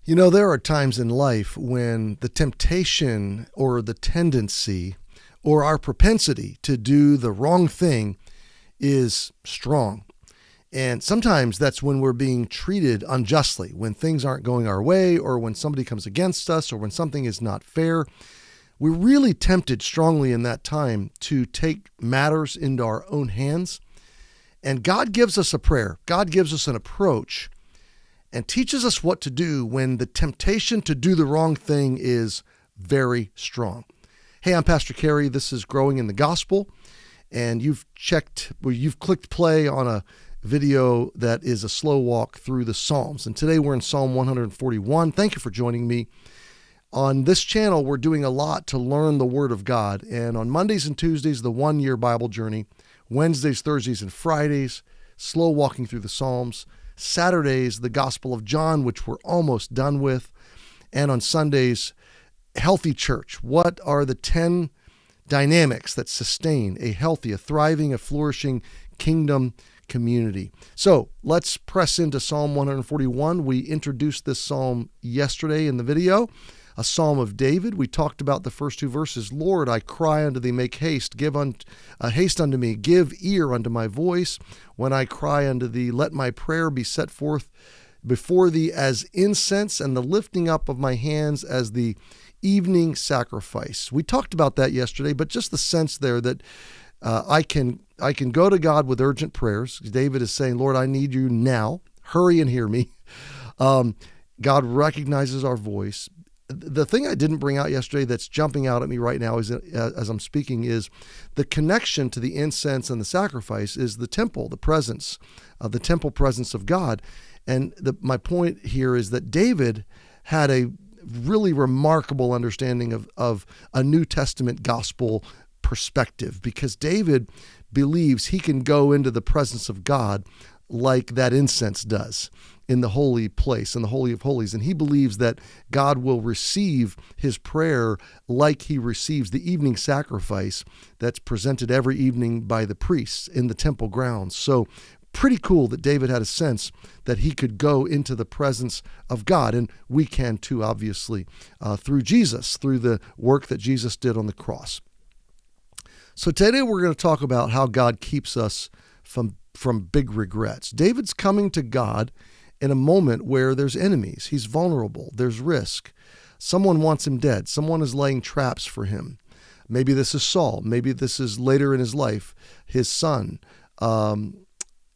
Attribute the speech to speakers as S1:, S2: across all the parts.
S1: You know, there are times in life when the temptation or the tendency or our propensity to do the wrong thing is strong. And sometimes that's when we're being treated unjustly, when things aren't going our way, or when somebody comes against us, or when something is not fair. We're really tempted strongly in that time to take matters into our own hands. And God gives us a prayer. God gives us an approach and teaches us what to do when the temptation to do the wrong thing is very strong. Hey, I'm Pastor Cary. This is Growing in the Gospel, and you've clicked play on a video that is a slow walk through the Psalms. And today we're in Psalm 141. Thank you for joining me. On this channel, we're doing a lot to learn the Word of God. And on Mondays and Tuesdays, the one-year Bible journey. Wednesdays, Thursdays, and Fridays, slow walking through the Psalms. Saturdays, the Gospel of John, which we're almost done with. And on Sundays, Healthy Church. What are the 10 dynamics that sustain a healthy, a thriving, a flourishing kingdom community? So let's press into Psalm 141. We introduced this psalm yesterday in the video, a psalm of David. We talked about the first two verses. Lord, I cry unto thee, make haste, haste unto me, give ear unto my voice. When I cry unto thee, let my prayer be set forth before thee as incense, and the lifting up of my hands as the evening sacrifice. We talked about that yesterday, but just the sense there that I can go to God with urgent prayers. David is saying, Lord, I need you now. Hurry and hear me. God recognizes our voice. The thing I didn't bring out yesterday that's jumping out at me right now is, as I'm speaking, is the connection to the incense and the sacrifice is the temple, the presence, the temple presence of God. And my point here is that David had a really remarkable understanding of a New Testament gospel perspective, because David believes he can go into the presence of God like that incense does in the holy place, in the Holy of Holies. And he believes that God will receive his prayer like he receives the evening sacrifice that's presented every evening by the priests in the temple grounds. So pretty cool that David had a sense that he could go into the presence of God. And we can too, obviously, through Jesus, through the work that Jesus did on the cross. So today we're going to talk about how God keeps us from big regrets. David's coming to God in a moment where there's enemies. He's vulnerable. There's risk. Someone wants him dead. Someone is laying traps for him. Maybe this is Saul. Maybe this is later in his life, his son.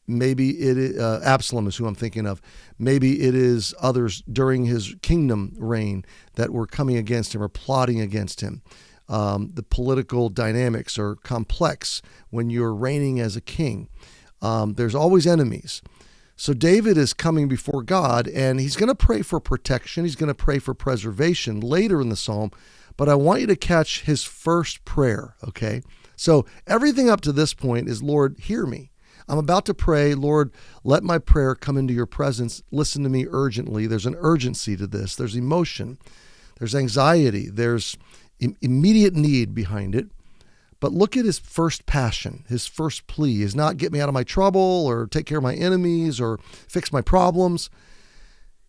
S1: Maybe it is Absalom is who I'm thinking of. Maybe it is others during his kingdom reign that were coming against him or plotting against him. The political dynamics are complex when you're reigning as a king. There's always enemies. So David is coming before God, and he's going to pray for protection. He's going to pray for preservation later in the psalm. But I want you to catch his first prayer, okay? So everything up to this point is, Lord, hear me. I'm about to pray. Lord, let my prayer come into your presence. Listen to me urgently. There's an urgency to this. There's emotion. There's anxiety. There's immediate need behind it. But look at his first passion, his first plea is not get me out of my trouble or take care of my enemies or fix my problems.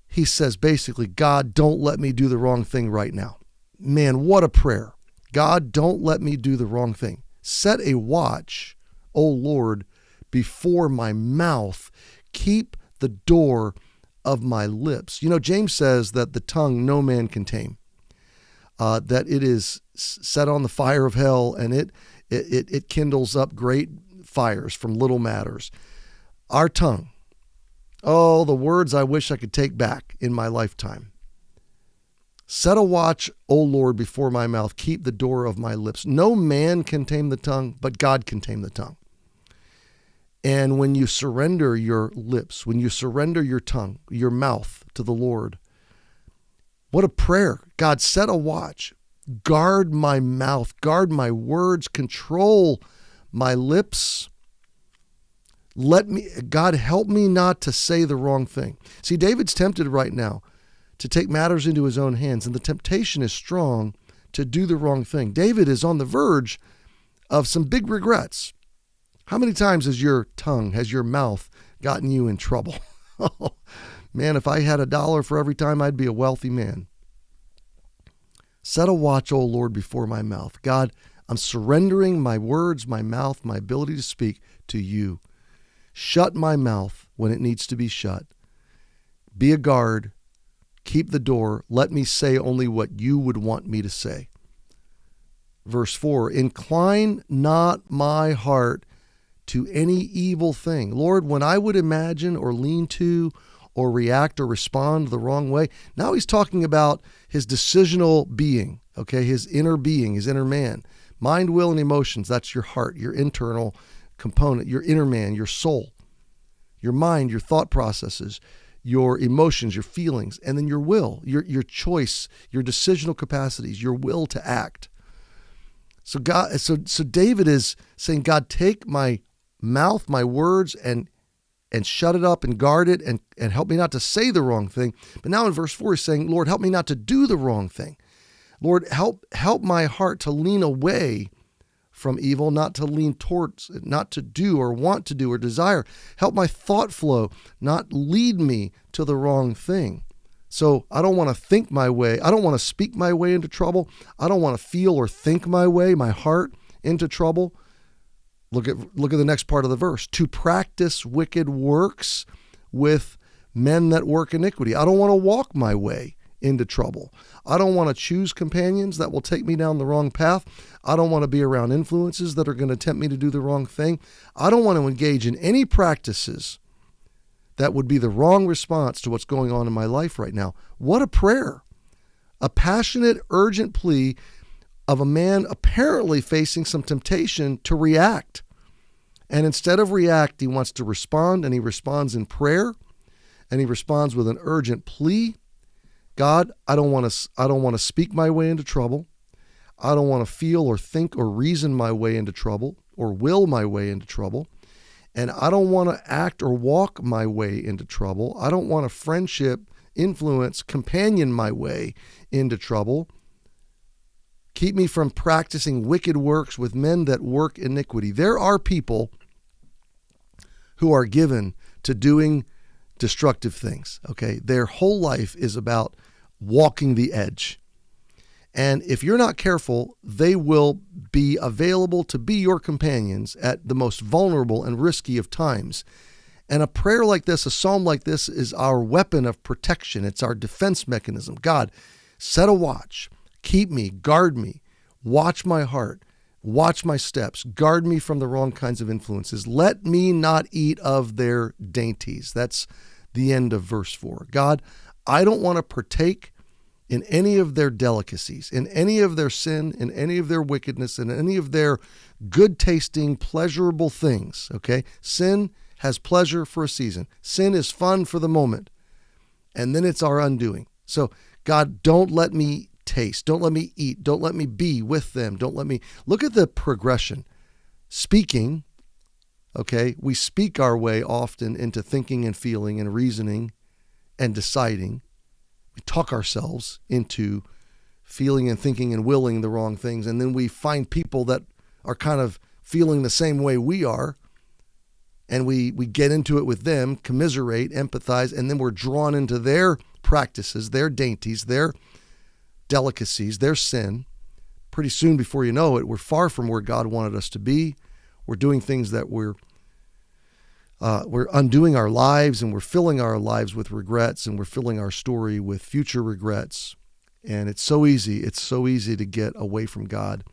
S1: He says basically, God, don't let me do the wrong thing right now. Man, what a prayer. God, don't let me do the wrong thing. Set a watch, O Lord, before my mouth. Keep the door of my lips. You know, James says that the tongue no man can tame. That it is set on the fire of hell, and it kindles up great fires from little matters. Our tongue, oh, the words I wish I could take back in my lifetime. Set a watch, O Lord, before my mouth. Keep the door of my lips. No man can tame the tongue, but God can tame the tongue. And when you surrender your lips, when you surrender your tongue, your mouth to the Lord, what a prayer. God, set a watch. Guard my mouth. Guard my words. Control my lips. God, help me not to say the wrong thing. See, David's tempted right now to take matters into his own hands, and the temptation is strong to do the wrong thing. David is on the verge of some big regrets. How many times has your tongue, has your mouth gotten you in trouble? Man, if I had $1 for every time, I'd be a wealthy man. Set a watch, O Lord, before my mouth. God, I'm surrendering my words, my mouth, my ability to speak to you. Shut my mouth when it needs to be shut. Be a guard. Keep the door. Let me say only what you would want me to say. Verse 4, incline not my heart to any evil thing. Lord, when I would imagine or lean to or react or respond the wrong way, now he's talking about his decisional being, okay, his inner being, his inner man. Mind, will, and emotions, that's your heart, your internal component, your inner man, your soul, your mind, your thought processes, your emotions, your feelings, and then your will, your choice, your decisional capacities, your will to act. So David is saying, God, take my mouth, my words, and shut it up and guard it and help me not to say the wrong thing. But now in verse 4, he's saying, Lord, help me not to do the wrong thing. Lord, help my heart to lean away from evil, not to lean towards it, not to do or want to do or desire. Help my thought flow not lead me to the wrong thing. So I don't want to think my way. I don't want to speak my way into trouble. I don't want to feel or think my way, my heart, into trouble. Look at the next part of the verse. To practice wicked works with men that work iniquity. I don't want to walk my way into trouble. I don't want to choose companions that will take me down the wrong path. I don't want to be around influences that are going to tempt me to do the wrong thing. I don't want to engage in any practices that would be the wrong response to what's going on in my life right now. What a prayer. A passionate, urgent plea of a man apparently facing some temptation to react. And instead of react, he wants to respond, and he responds in prayer, and he responds with an urgent plea. God, I don't want to speak my way into trouble. I don't want to feel or think or reason my way into trouble or will my way into trouble. And I don't want to act or walk my way into trouble. I don't want a friendship, influence, companion my way into trouble. Keep me from practicing wicked works with men that work iniquity. There are people who are given to doing destructive things, okay? Their whole life is about walking the edge. And if you're not careful, they will be available to be your companions at the most vulnerable and risky of times. And a prayer like this, a psalm like this, is our weapon of protection. It's our defense mechanism. God, set a watch. Keep me, guard me, watch my heart, watch my steps, guard me from the wrong kinds of influences. Let me not eat of their dainties. That's the end of verse 4. God, I don't want to partake in any of their delicacies, in any of their sin, in any of their wickedness, in any of their good-tasting, pleasurable things, okay? Sin has pleasure for a season. Sin is fun for the moment, and then it's our undoing. So, God, don't let me taste. Don't let me eat. Don't let me be with them. Don't let me... Look at the progression. Speaking, okay? We speak our way often into thinking and feeling and reasoning and deciding. We talk ourselves into feeling and thinking and willing the wrong things, and then we find people that are kind of feeling the same way we are, and we get into it with them, commiserate, empathize, and then we're drawn into their practices, their dainties, their delicacies, their sin. Pretty soon, before you know it, we're far from where God wanted us to be. We're doing things that we're undoing our lives, and we're filling our lives with regrets, and we're filling our story with future regrets. And it's so easy to get away from God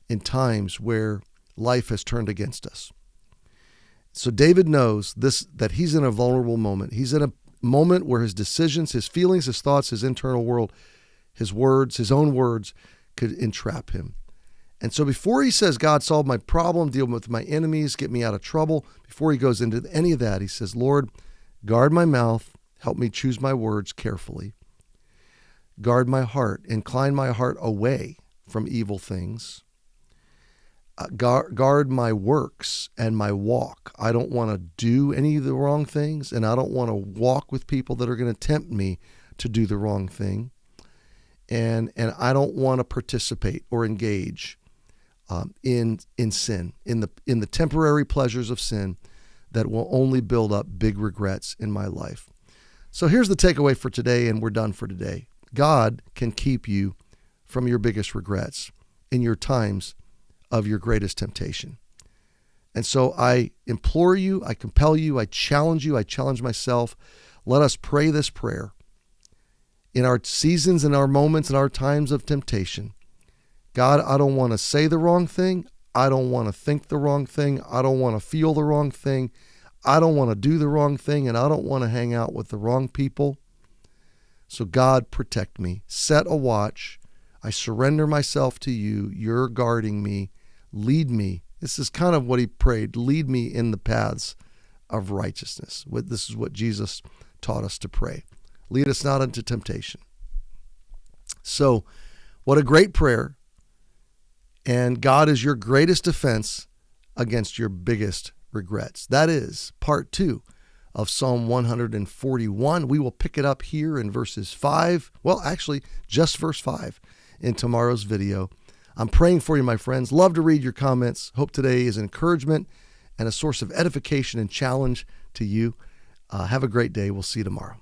S1: in times where life has turned against us. So David knows that he's in a vulnerable moment. He's in a moment where his decisions, his feelings, his thoughts, his internal world, his words, his own words could entrap him. And so before he says, God, solve my problem, deal with my enemies, get me out of trouble, before he goes into any of that, he says, Lord, guard my mouth, help me choose my words carefully. Guard my heart, incline my heart away from evil things. Guard my works and my walk. I don't want to do any of the wrong things, and I don't want to walk with people that are going to tempt me to do the wrong thing. And I don't want to participate or engage in sin, in the temporary pleasures of sin that will only build up big regrets in my life. So here's the takeaway for today, and we're done for today. God can keep you from your biggest regrets in your times of your greatest temptation. And so I implore you, I compel you, I challenge myself. Let us pray this prayer in our seasons, in our moments, in our times of temptation. God, I don't want to say the wrong thing. I don't want to think the wrong thing. I don't want to feel the wrong thing. I don't want to do the wrong thing, and I don't want to hang out with the wrong people. So God, protect me. Set a watch. I surrender myself to you. You're guarding me. Lead me. This is kind of what he prayed. Lead me in the paths of righteousness. This is what Jesus taught us to pray. Lead us not into temptation. So, what a great prayer. And God is your greatest defense against your biggest regrets. That is part 2 of Psalm 141. We will pick it up here in verses 5. Well, actually, just verse 5 in tomorrow's video. I'm praying for you, my friends. Love to read your comments. Hope today is an encouragement and a source of edification and challenge to you. Have a great day. We'll see you tomorrow.